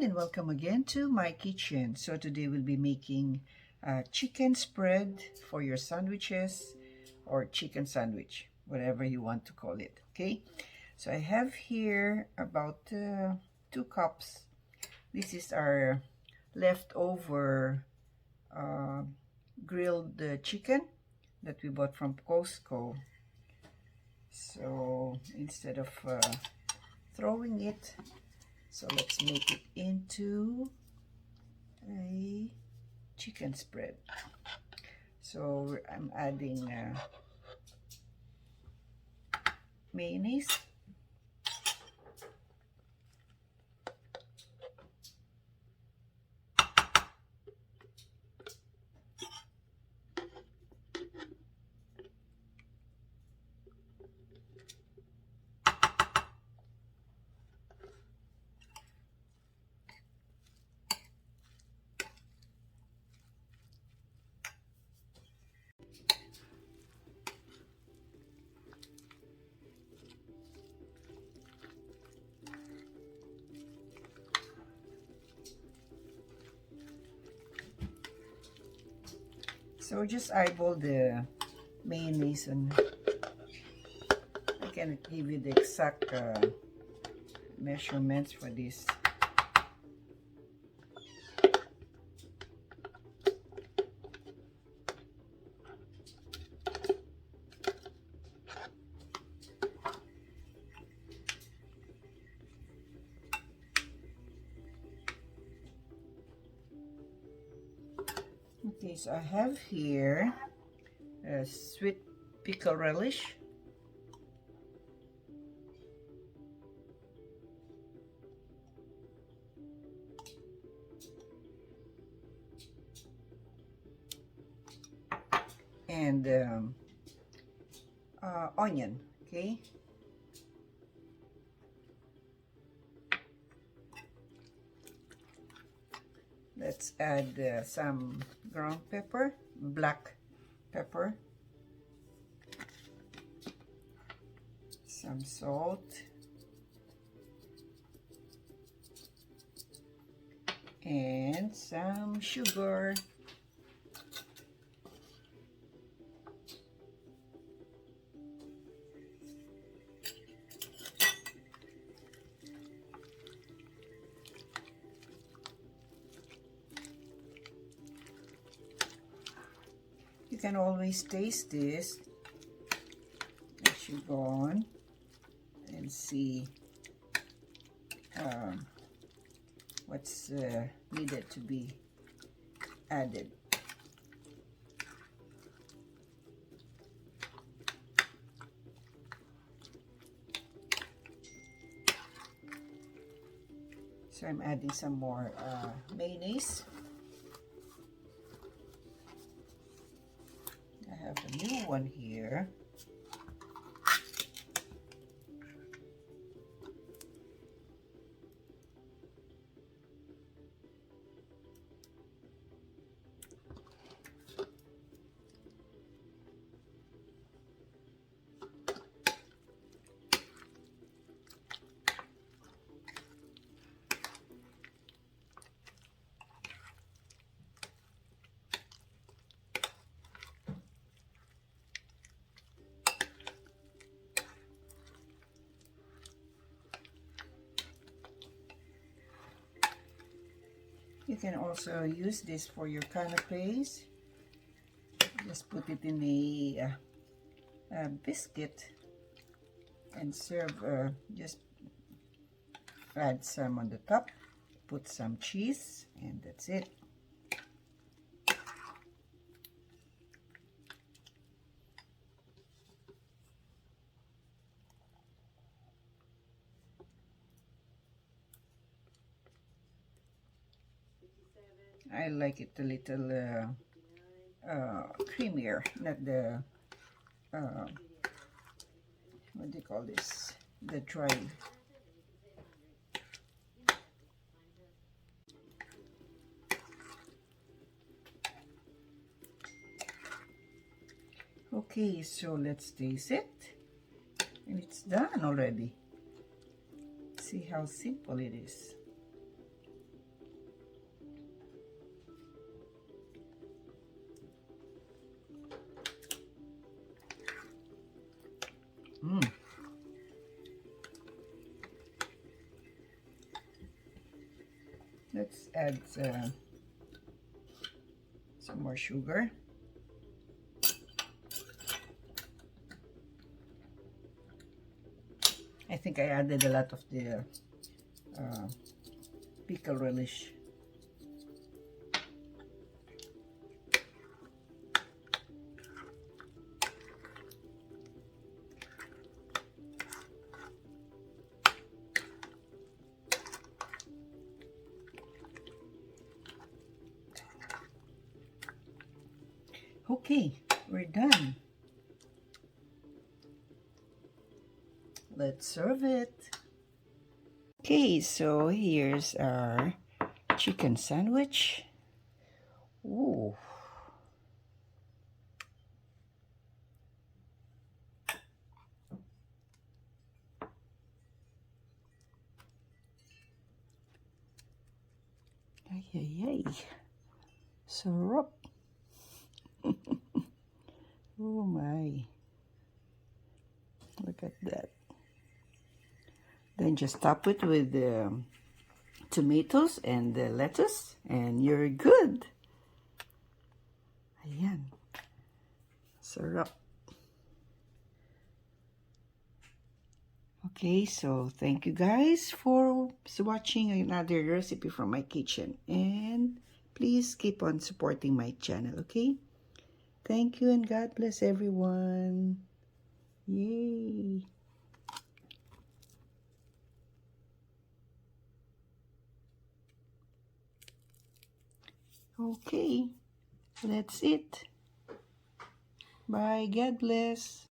and welcome again to my kitchen. So today we'll be making a chicken spread for your sandwiches or chicken sandwich, whatever you want to call it, okay? So I have here about 2 cups. This is our leftover grilled chicken that we bought from Costco. So instead of throwing it, so let's make it into a chicken spread. So I'm adding mayonnaise, so just eyeball the mayonnaise, and I cannot give you the exact measurements for this. Okay, so I have here a sweet pickle relish, and onion, okay? Let's add some ground pepper, black pepper, some salt, and some sugar. You can always taste this as you go on and see what's needed to be added. So I'm adding some more mayonnaise. I have a new one here. You can also use this for your canapes. Just put it in a biscuit and serve. Just add some on the top, put some cheese, and that's it. I like it a little creamier, not the what do you call this? The dry. Okay, so let's taste it. And it's done already. See how simple it is. Mm. Let's add some more sugar. I think I added a lot of the pickle relish. Okay, we're done. Let's serve it. Okay, so here's our chicken sandwich. Ooh. Ay, ay, ay. Sarap. Oh my. Look at that. Then just top it with the tomatoes and the lettuce and you're good. Ayan. Sarap. Okay, so thank you guys for watching another recipe from my kitchen. And please keep on supporting my channel, okay? Thank you and God bless everyone. Yay! Okay, that's it. Bye. God bless.